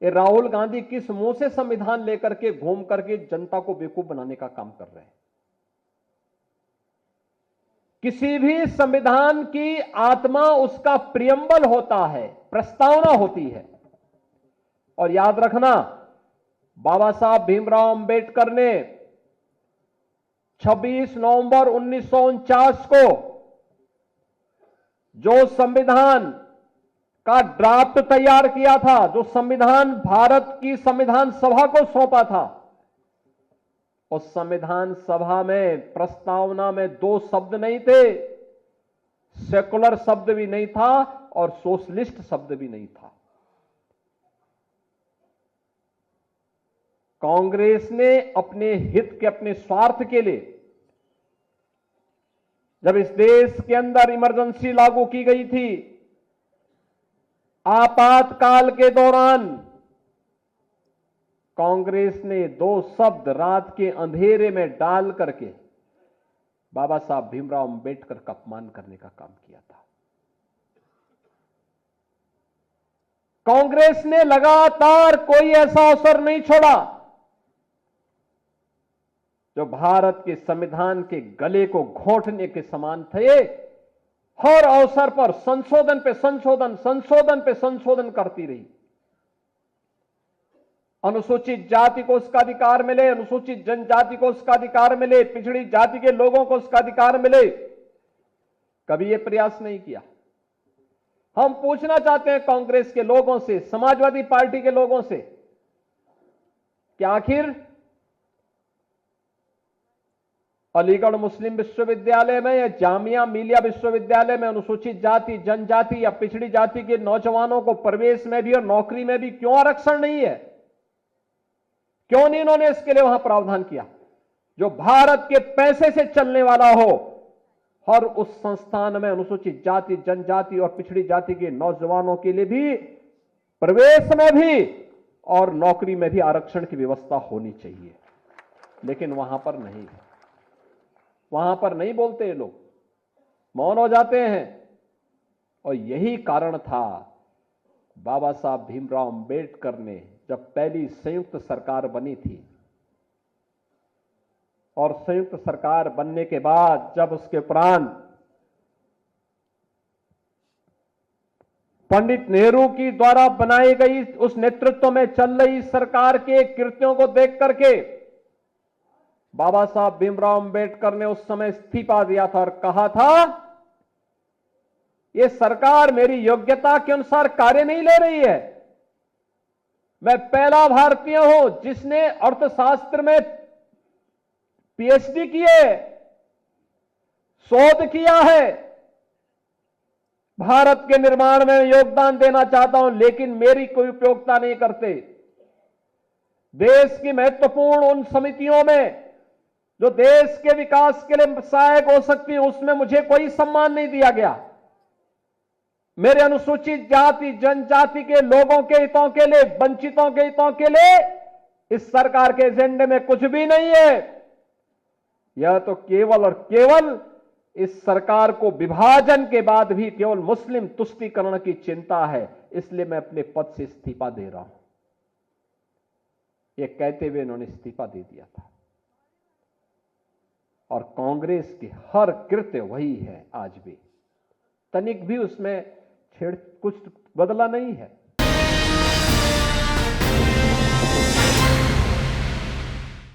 ये राहुल गांधी किस मुंह से संविधान लेकर के घूम करके जनता को बेवकूफ बनाने का काम कर रहे हैं। किसी भी संविधान की आत्मा उसका प्रियम्बल होता है, प्रस्तावना होती है। और याद रखना, बाबा साहब भीमराव अंबेडकर ने 26 नवंबर 1949 को जो संविधान का ड्राफ्ट तैयार किया था, जो संविधान भारत की संविधान सभा को सौंपा था, उस संविधान सभा में प्रस्तावना में 2 शब्द नहीं थे, सेकुलर शब्द भी नहीं था और सोशलिस्ट शब्द भी नहीं था। कांग्रेस ने अपने हित के, अपने स्वार्थ के लिए, जब इस देश के अंदर इमरजेंसी लागू की गई थी, आपातकाल के दौरान कांग्रेस ने 2 शब्द रात के अंधेरे में डाल करके बाबा साहब भीमराव अंबेडकर का अपमान करने का काम किया था। कांग्रेस ने लगातार कोई ऐसा अवसर नहीं छोड़ा जो भारत के संविधान के गले को घोंटने के समान थे। हर अवसर पर संशोधन पे संशोधन, संशोधन पे संशोधन करती रही। अनुसूचित जाति को उसका अधिकार मिले, अनुसूचित जनजाति को उसका अधिकार मिले, पिछड़ी जाति के लोगों को उसका अधिकार मिले, कभी यह प्रयास नहीं किया। हम पूछना चाहते हैं कांग्रेस के लोगों से, समाजवादी पार्टी के लोगों से, कि आखिर अलीगढ़ मुस्लिम विश्वविद्यालय में या जामिया मिलिया विश्वविद्यालय में अनुसूचित जाति, जनजाति या पिछड़ी जाति के नौजवानों को प्रवेश में भी और नौकरी में भी क्यों आरक्षण नहीं है? क्यों नहीं इन्होंने इसके लिए वहां प्रावधान किया? जो भारत के पैसे से चलने वाला हो, और उस संस्थान में अनुसूचित जाति, जनजाति और पिछड़ी जाति के नौजवानों के लिए भी प्रवेश में भी और नौकरी में भी आरक्षण की व्यवस्था होनी चाहिए। लेकिन वहां पर नहीं है, वहां पर नहीं बोलते ये लोग, मौन हो जाते हैं। और यही कारण था बाबा साहब भीमराव अंबेडकर ने जब पहली संयुक्त सरकार बनी थी, और संयुक्त सरकार बनने के बाद जब उसके उपरांत पंडित नेहरू की द्वारा बनाई गई उस नेतृत्व में चल रही सरकार के कृत्यों को देख करके बाबा साहब भीमराव अंबेडकर ने उस समय इस्तीफा दिया था और कहा था, यह सरकार मेरी योग्यता के अनुसार कार्य नहीं ले रही है। मैं पहला भारतीय हूं जिसने अर्थशास्त्र में पीएचडी की है, शोध किया है, भारत के निर्माण में योगदान देना चाहता हूं, लेकिन मेरी कोई उपयोगिता नहीं करते। देश की महत्वपूर्ण उन समितियों में जो देश के विकास के लिए सहायक हो सकती है, उसमें मुझे कोई सम्मान नहीं दिया गया। मेरे अनुसूचित जाति, जनजाति के लोगों के हितों के लिए, वंचितों के हितों के लिए इस सरकार के एजेंडे में कुछ भी नहीं है। यह तो केवल और केवल इस सरकार को विभाजन के बाद भी केवल मुस्लिम तुष्टीकरण की चिंता है, इसलिए मैं अपने पद से इस्तीफा दे रहा हूं, यह कहते हुए इन्होंने इस्तीफा दे दिया था। और कांग्रेस की हर कृत्य वही है आज भी, तनिक भी उसमें कुछ बदला नहीं है।